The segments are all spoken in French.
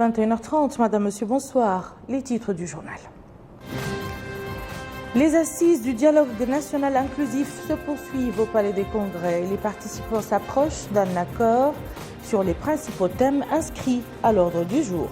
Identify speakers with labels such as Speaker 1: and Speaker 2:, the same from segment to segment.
Speaker 1: 21h30, Madame, Monsieur, bonsoir. Les titres du journal. Les assises du dialogue national inclusif se poursuivent au Palais des Congrès. Les participants s'approchent d'un accord sur les principaux thèmes inscrits à l'ordre du jour.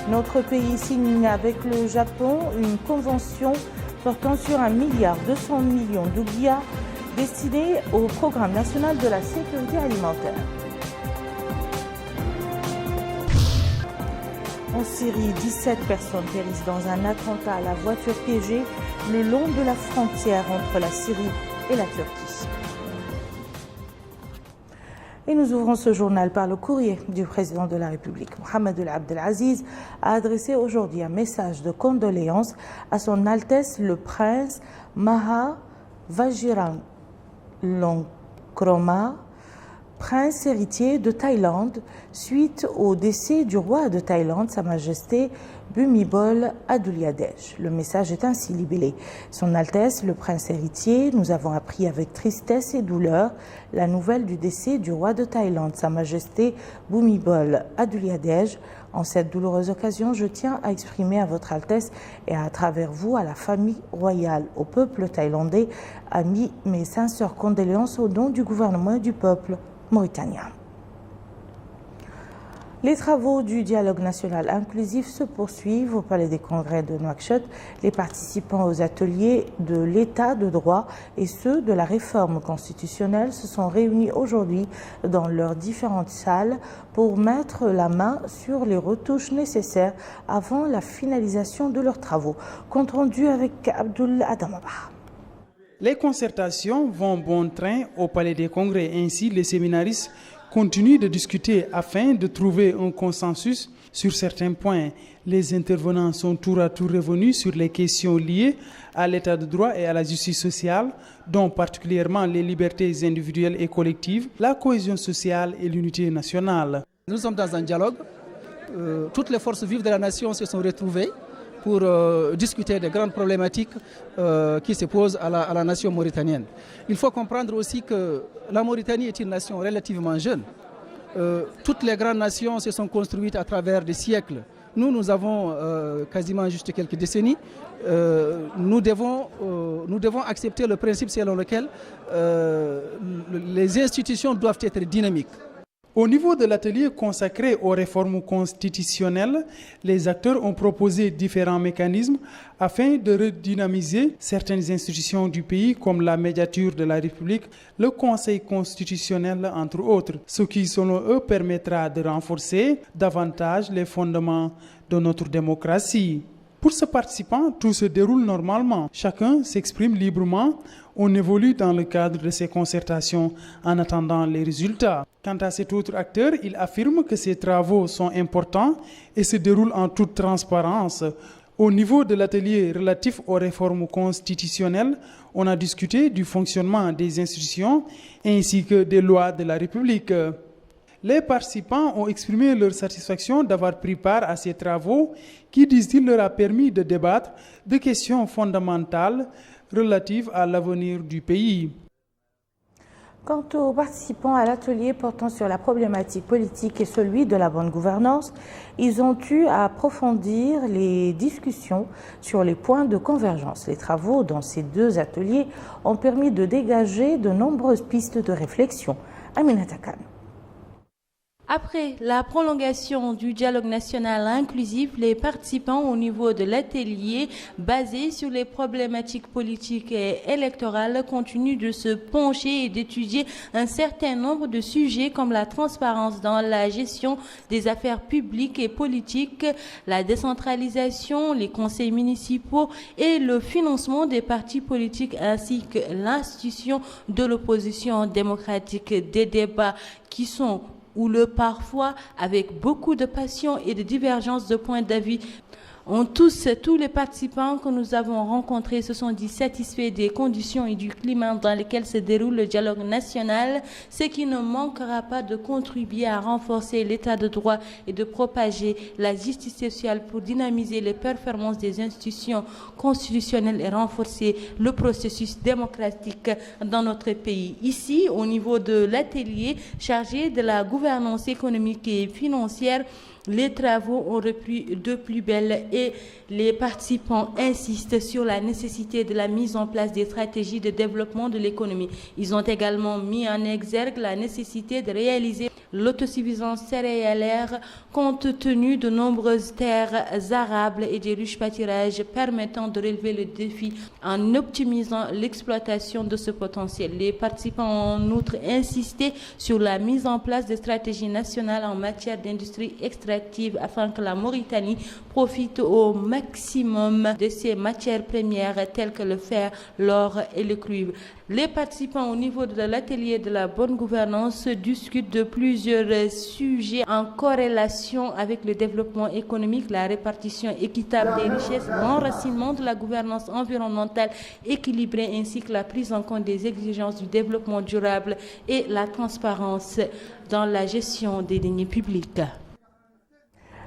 Speaker 1: Notre pays signe avec le Japon une convention portant sur 1,2 milliard d'ouguiya destinée au programme national de la sécurité alimentaire. En Syrie, 17 personnes périssent dans un attentat à la voiture piégée le long de la frontière entre la Syrie et la Turquie. Et nous ouvrons ce journal par le courrier du président de la République. Mohamed Abdelaziz a adressé aujourd'hui un message de condoléances à son Altesse le Prince Maha Vajiralongkorn, prince héritier de Thaïlande, suite au décès du roi de Thaïlande, Sa Majesté Bhumibol Adulyadej. Le message est ainsi libellé. Son Altesse, le prince héritier, nous avons appris avec tristesse et douleur la nouvelle du décès du roi de Thaïlande, Sa Majesté Bhumibol Adulyadej. En cette douloureuse occasion, je tiens à exprimer à votre Altesse et à travers vous, à la famille royale, au peuple thaïlandais, amis, mes sincères condoléances au nom du gouvernement et du peuple mauritanien. Les travaux du dialogue national inclusif se poursuivent au Palais des Congrès de Nouakchott. Les participants aux ateliers de l'état de droit et ceux de la réforme constitutionnelle se sont réunis aujourd'hui dans leurs différentes salles pour mettre la main sur les retouches nécessaires avant la finalisation de leurs travaux. Compte rendu avec Abdoul Adamaba.
Speaker 2: Les concertations vont bon train au Palais des Congrès. Ainsi, les séminaristes continuent de discuter afin de trouver un consensus sur certains points. Les intervenants sont tour à tour revenus sur les questions liées à l'état de droit et à la justice sociale, dont particulièrement les libertés individuelles et collectives, la cohésion sociale et l'unité nationale.
Speaker 3: Nous sommes dans un dialogue. Toutes les forces vives de la nation se sont retrouvées pour discuter des grandes problématiques qui se posent à la nation mauritanienne. Il faut comprendre aussi que la Mauritanie est une nation relativement jeune. Toutes les grandes nations se sont construites à travers des siècles. Nous avons quasiment juste quelques décennies. Nous devons accepter le principe selon lequel les institutions doivent être dynamiques.
Speaker 2: Au niveau de l'atelier consacré aux réformes constitutionnelles, les acteurs ont proposé différents mécanismes afin de redynamiser certaines institutions du pays comme la médiature de la République, le Conseil constitutionnel entre autres, ce qui selon eux permettra de renforcer davantage les fondements de notre démocratie. Pour ce participant, tout se déroule normalement. Chacun s'exprime librement. On évolue dans le cadre de ces concertations en attendant les résultats. Quant à cet autre acteur, il affirme que ces travaux sont importants et se déroulent en toute transparence. Au niveau de l'atelier relatif aux réformes constitutionnelles, on a discuté du fonctionnement des institutions ainsi que des lois de la République. Les participants ont exprimé leur satisfaction d'avoir pris part à ces travaux qui, disent-ils, leur a permis de débattre de questions fondamentales relatives à l'avenir du pays.
Speaker 1: Quant aux participants à l'atelier portant sur la problématique politique et celui de la bonne gouvernance, ils ont eu à approfondir les discussions sur les points de convergence. Les travaux dans ces deux ateliers ont permis de dégager de nombreuses pistes de réflexion. Aminata Khan.
Speaker 4: Après la prolongation du dialogue national inclusif, les participants au niveau de l'atelier basé sur les problématiques politiques et électorales continuent de se pencher et d'étudier un certain nombre de sujets comme la transparence dans la gestion des affaires publiques et politiques, la décentralisation, les conseils municipaux et le financement des partis politiques ainsi que l'institution de l'opposition démocratique. Des débats qui sont parfois avec beaucoup de passion et de divergence de points d'avis. Tous les participants que nous avons rencontrés se sont dit satisfaits des conditions et du climat dans lesquels se déroule le dialogue national, ce qui ne manquera pas de contribuer à renforcer l'état de droit et de propager la justice sociale pour dynamiser les performances des institutions constitutionnelles et renforcer le processus démocratique dans notre pays. Ici, au niveau de l'atelier chargé de la gouvernance économique et financière, les travaux ont repris de plus belle et les participants insistent sur la nécessité de la mise en place des stratégies de développement de l'économie. Ils ont également mis en exergue la nécessité de réaliser l'autosuffisance céréalière compte tenu de nombreuses terres arables et des riches pâturages permettant de relever le défi en optimisant l'exploitation de ce potentiel. Les participants ont en outre insisté sur la mise en place de stratégies nationales en matière d'industrie extractive afin que la Mauritanie profite au maximum de ses matières premières telles que le fer, l'or et le cuivre. Les participants au niveau de l'atelier de la bonne gouvernance discutent de plusieurs sujets en corrélation avec le développement économique, la répartition équitable des richesses, l'enracinement de la gouvernance environnementale équilibrée ainsi que la prise en compte des exigences du développement durable et la transparence dans la gestion des deniers publics.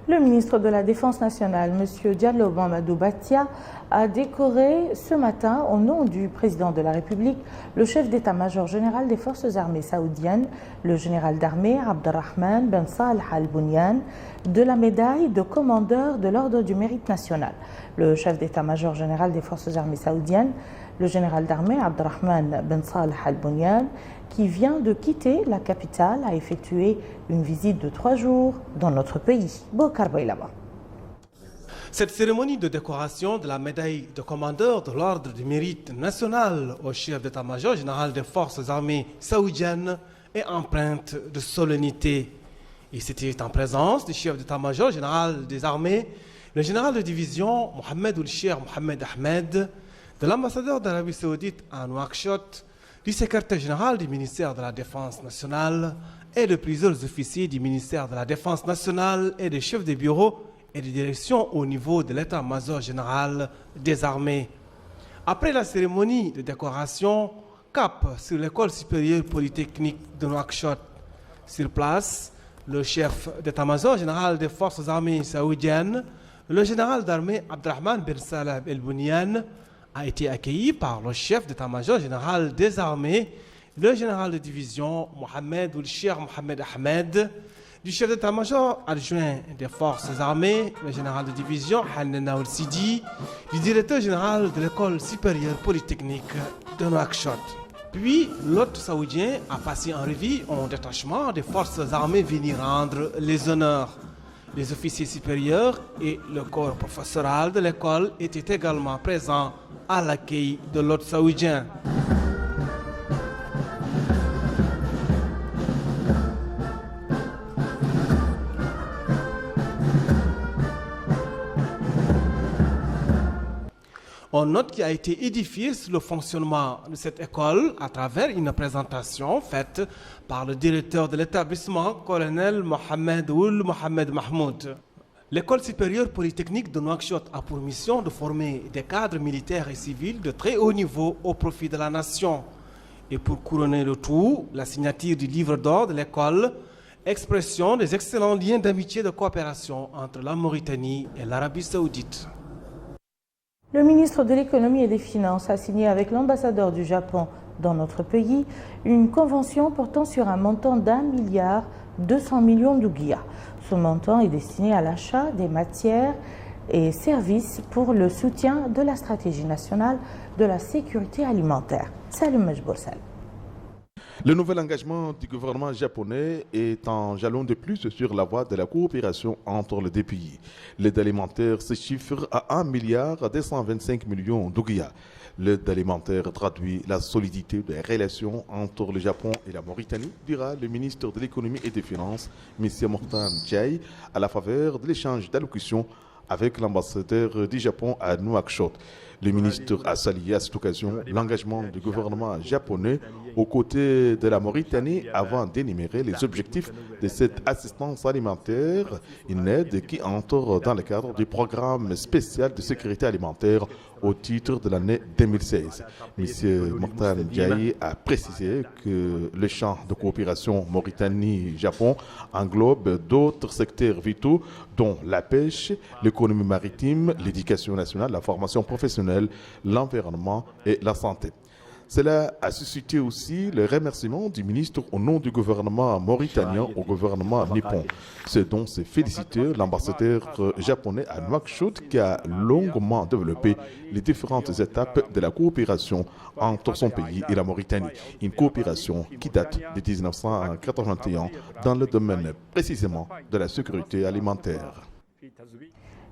Speaker 1: Le ministre de la Défense nationale, M. Diallo Mamadou Batia, a décoré ce matin, au nom du président de la République, le chef d'état-major général des forces armées saoudiennes, le général d'armée Abdelrahman Ben Salah Al-Bounian, de la médaille de commandeur de l'Ordre du Mérite national. Le chef d'état-major général des forces armées saoudiennes, le général d'armée Abdelrahman Ben Salah Al-Bounian, qui vient de quitter la capitale, a effectué une visite de 3 jours dans notre pays. Bokar Baylama.
Speaker 5: Cette cérémonie de décoration de la médaille de commandeur de l'Ordre du Mérite national au chef d'état-major général des forces armées saoudiennes est empreinte de solennité. Et c'était en présence du chef d'état-major général des armées, le général de division Mohamed Ould-Cheikh Mohamed Ahmed, de l'ambassadeur d'Arabie Saoudite à Nouakchott, du secrétaire général du ministère de la Défense nationale et de plusieurs officiers du ministère de la Défense nationale et des chefs de bureau et de direction au niveau de l'état-major général des armées. Après la cérémonie de décoration, cap sur l'école supérieure polytechnique de Nouakchott. Sur place, le chef d'état-major général des forces armées saoudiennes, le général d'armée Abdelrahman Ben Salah Al-Bounian, a été accueilli par le chef d'état-major général des armées, le général de division Mohamed Ould-Cheikh Mohamed Ahmed, du chef d'état-major adjoint des forces armées, le général de division Hanan Ould-Sidi, du directeur général de l'école supérieure polytechnique de Nouakchott. Puis, l'hôte saoudien a passé en revue un détachement des forces armées venir rendre les honneurs. Les officiers supérieurs et le corps professoral de l'école étaient également présents à l'accueil de l'hôte saoudien. On note qu'il a été édifié sur le fonctionnement de cette école à travers une présentation faite par le directeur de l'établissement, colonel Mohamed Ould Mohamed Mahmoud. L'école supérieure polytechnique de Nouakchott a pour mission de former des cadres militaires et civils de très haut niveau au profit de la nation. Et pour couronner le tout, la signature du livre d'or de l'école, expression des excellents liens d'amitié et de coopération entre la Mauritanie et l'Arabie Saoudite.
Speaker 1: Le ministre de l'Économie et des Finances a signé avec l'ambassadeur du Japon dans notre pays une convention portant sur un montant d'1,2 milliard d'ouguiya. Ce montant est destiné à l'achat des matières et services pour le soutien de la stratégie nationale de la sécurité alimentaire. Salut Majboursal.
Speaker 6: Le nouvel engagement du gouvernement japonais est un jalon de plus sur la voie de la coopération entre les deux pays. L'aide alimentaire se chiffre à 1,225 milliard d'ouguiya. L'aide alimentaire traduit la solidité des relations entre le Japon et la Mauritanie, dira le ministre de l'Économie et des Finances, M. Mortan Djaï, à la faveur de l'échange d'allocutions avec l'ambassadeur du Japon à Nouakchott. Le ministre a salué à cette occasion l'engagement du gouvernement japonais aux côtés de la Mauritanie avant d'énumérer les objectifs de cette assistance alimentaire, une aide qui entre dans le cadre du programme spécial de sécurité alimentaire au titre de l'année 2016. M. Mokhtar Ndiaye a précisé que le champ de coopération Mauritanie-Japon englobe d'autres secteurs vitaux dont la pêche, l'économie maritime, l'éducation nationale, la formation professionnelle, l'environnement et la santé. Cela a suscité aussi le remerciement du ministre au nom du gouvernement mauritanien au gouvernement nippon. Ce dont s'est félicité l'ambassadeur japonais à Nouakchott qui a longuement développé les différentes étapes de la coopération entre son pays et la Mauritanie. Une coopération qui date de 1981 dans le domaine précisément de la sécurité alimentaire.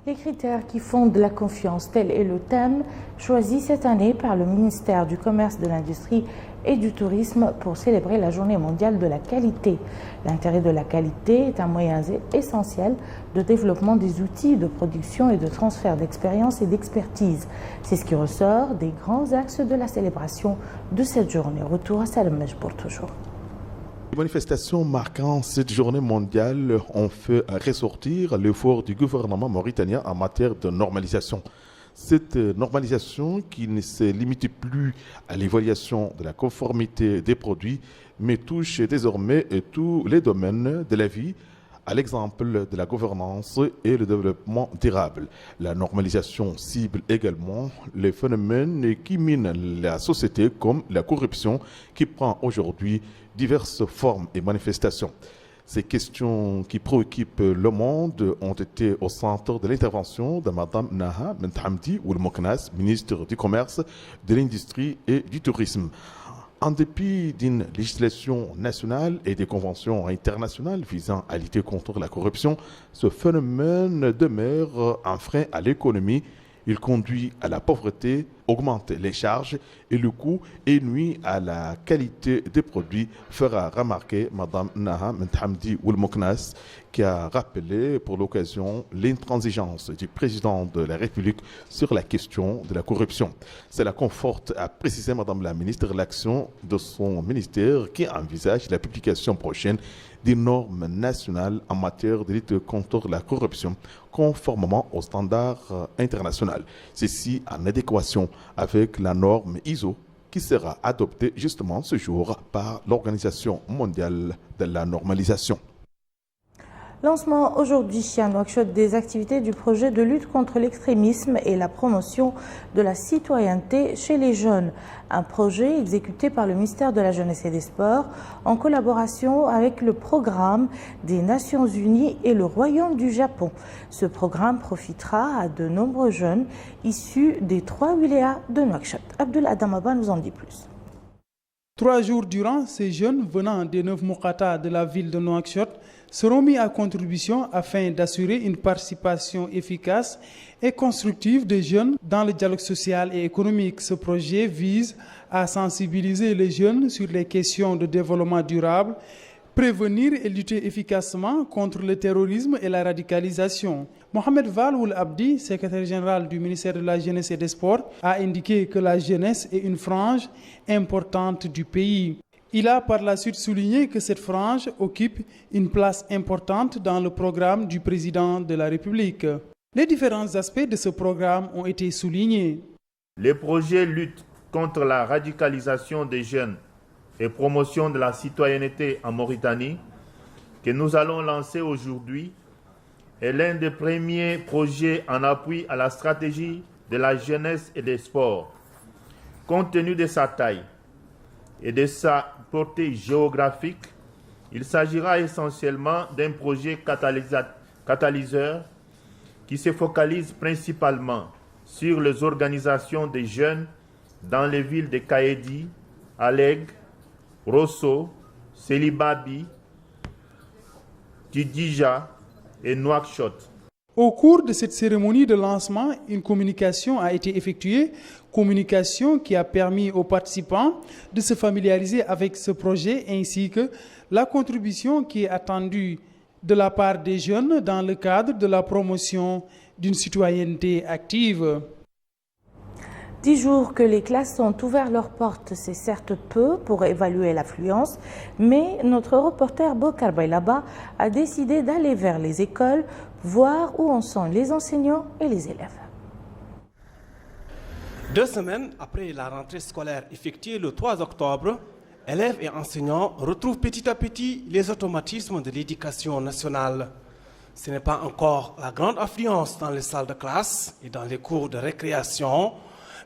Speaker 1: Les critères qui fondent la confiance, tel est le thème choisi cette année par le ministère du Commerce, de l'Industrie et du Tourisme pour célébrer la Journée mondiale de la qualité. L'intérêt de la qualité est un moyen essentiel de développement des outils de production et de transfert d'expérience et d'expertise. C'est ce qui ressort des grands axes de la célébration de cette journée. Retour à Salem Mejbour toujours.
Speaker 6: Les manifestations marquant cette journée mondiale ont fait ressortir l'effort du gouvernement mauritanien en matière de normalisation. Cette normalisation qui ne se limite plus à l'évaluation de la conformité des produits, mais touche désormais tous les domaines de la vie, à l'exemple de la gouvernance et le développement durable. La normalisation cible également les phénomènes qui minent la société comme la corruption qui prend aujourd'hui diverses formes et manifestations. Ces questions qui préoccupent le monde ont été au centre de l'intervention de Mme Naha Menthamdi Oulmoknas, ministre du Commerce, de l'Industrie et du Tourisme. En dépit d'une législation nationale et des conventions internationales visant à lutter contre la corruption, ce phénomène demeure un frein à l'économie. Il conduit à la pauvreté, augmente les charges et le coût et nuit à la qualité des produits, fera remarquer Mme Naha Menthamdi Oulmoknas, qui a rappelé pour l'occasion l'intransigeance du président de la République sur la question de la corruption. Cela conforte, a précisé Mme la ministre, l'action de son ministère qui envisage la publication prochaine des normes nationales en matière de lutte contre la corruption, conformément aux standards internationaux. Ceci en adéquation avec la norme ISO qui sera adoptée justement ce jour par l'Organisation mondiale de la normalisation.
Speaker 1: Lancement aujourd'hui à Nouakchott des activités du projet de lutte contre l'extrémisme et la promotion de la citoyenneté chez les jeunes. Un projet exécuté par le ministère de la Jeunesse et des Sports en collaboration avec le programme des Nations Unies et le Royaume du Japon. Ce programme profitera à de nombreux jeunes issus des 3 wilayas de Nouakchott. Abdul Adamaba nous en dit plus.
Speaker 2: 3 jours durant, ces jeunes venant des 9 Mokata de la ville de Nouakchott seront mis à contribution afin d'assurer une participation efficace et constructive des jeunes dans le dialogue social et économique. Ce projet vise à sensibiliser les jeunes sur les questions de développement durable, prévenir et lutter efficacement contre le terrorisme et la radicalisation. Mohamed Valoul Abdi, secrétaire général du ministère de la Jeunesse et des Sports, a indiqué que la jeunesse est une frange importante du pays. Il a par la suite souligné que cette frange occupe une place importante dans le programme du président de la République. Les différents aspects de ce programme ont été soulignés.
Speaker 7: Les projets lutte contre la radicalisation des jeunes et promotion de la citoyenneté en Mauritanie que nous allons lancer aujourd'hui est l'un des premiers projets en appui à la stratégie de la jeunesse et des sports. Compte tenu de sa taille et de sa portée géographique, il s'agira essentiellement d'un projet catalyseur qui se focalise principalement sur les organisations des jeunes dans les villes de Kaedi, Aleg, Rosso, Selibabi, Tidija et Nouakchott.
Speaker 2: Au cours de cette cérémonie de lancement, une communication a été effectuée, communication qui a permis aux participants de se familiariser avec ce projet ainsi que la contribution qui est attendue de la part des jeunes dans le cadre de la promotion d'une citoyenneté active.
Speaker 1: 10 jours que les classes ont ouvert leurs portes, c'est certes peu pour évaluer l'affluence, mais notre reporter Bokar Bailaba a décidé d'aller vers les écoles, voir où en sont les enseignants et les élèves.
Speaker 5: 2 semaines après la rentrée scolaire effectuée le 3 octobre, élèves et enseignants retrouvent petit à petit les automatismes de l'éducation nationale. Ce n'est pas encore la grande affluence dans les salles de classe et dans les cours de récréation,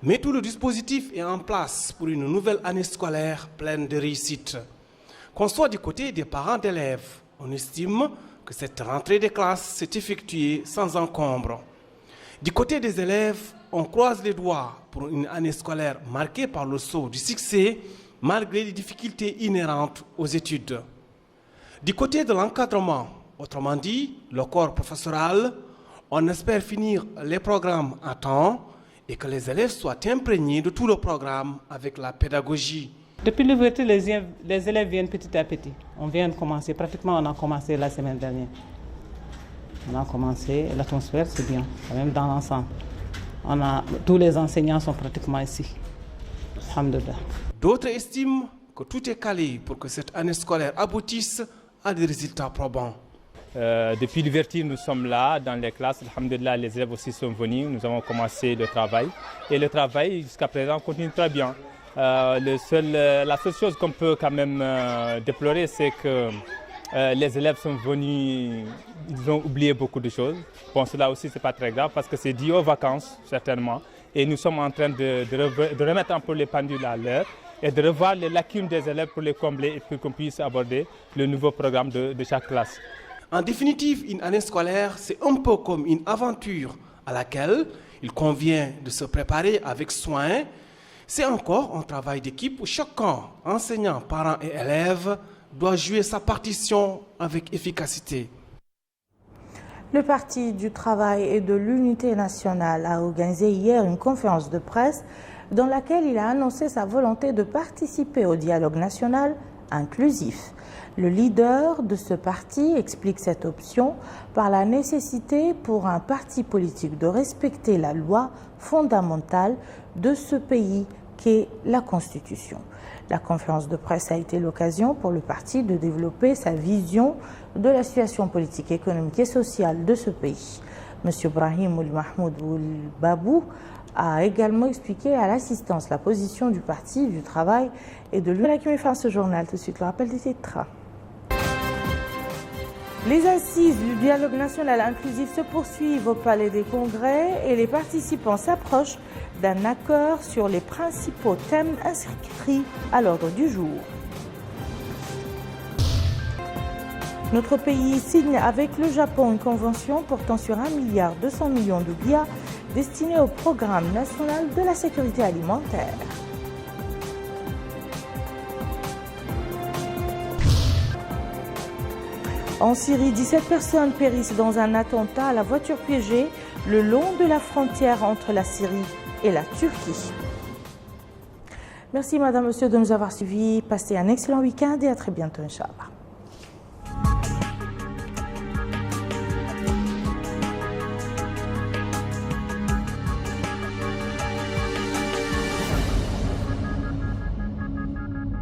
Speaker 5: mais tout le dispositif est en place pour une nouvelle année scolaire pleine de réussite. Qu'on soit du côté des parents d'élèves, on estime que cette rentrée des classes s'est effectuée sans encombre. Du côté des élèves, on croise les doigts pour une année scolaire marquée par le sceau du succès, malgré les difficultés inhérentes aux études. Du côté de l'encadrement, autrement dit, le corps professoral, on espère finir les programmes à temps et que les élèves soient imprégnés de tout le programme avec la pédagogie.
Speaker 8: Depuis l'ouverture, les élèves viennent petit à petit. On vient de commencer, pratiquement on a commencé la semaine dernière. On a commencé, l'atmosphère c'est bien, quand même dans l'ensemble. Tous les enseignants sont pratiquement ici. Alhamdulillah.
Speaker 5: D'autres estiment que tout est calé pour que cette année scolaire aboutisse à des résultats probants.
Speaker 9: Depuis l'ouverture, nous sommes là dans les classes. Alhamdulillah, les élèves aussi sont venus. Nous avons commencé le travail. Et le travail, jusqu'à présent, continue très bien. La seule chose qu'on peut quand même déplorer, c'est que les élèves sont venus, ils ont oublié beaucoup de choses. Bon, cela aussi, ce n'est pas très grave parce que c'est dû aux vacances, certainement. Et nous sommes en train de remettre un peu les pendules à l'heure et de revoir les lacunes des élèves pour les combler et pour qu'on puisse aborder le nouveau programme de chaque classe.
Speaker 5: En définitive, une année scolaire, c'est un peu comme une aventure à laquelle il convient de se préparer avec soin. C'est encore un travail d'équipe où chacun, enseignant, parents et élèves, doit jouer sa partition avec efficacité.
Speaker 1: Le Parti du Travail et de l'Unité nationale a organisé hier une conférence de presse dans laquelle il a annoncé sa volonté de participer au dialogue national inclusif. Le leader de ce parti explique cette option par la nécessité pour un parti politique de respecter la loi fondamentale de ce pays qu'est la Constitution. La conférence de presse a été l'occasion pour le parti de développer sa vision de la situation politique, économique et sociale de ce pays. M. Brahim Ould Mahmoud Ould Babou a également expliqué à l'assistance la position du Parti du Travail et de l'Union. Qui met fin à ce journal, tout de suite le rappel des titres. Les assises du dialogue national inclusif se poursuivent au Palais des Congrès et les participants s'approchent d'un accord sur les principaux thèmes inscrits à l'ordre du jour. Notre pays signe avec le Japon une convention portant sur 1,2 milliard de billets destinés au programme national de la sécurité alimentaire. En Syrie, 17 personnes périssent dans un attentat à la voiture piégée le long de la frontière entre la Syrie et la Turquie. Merci madame, monsieur de nous avoir suivis. Passez un excellent week-end et à très bientôt, Inch'Allah.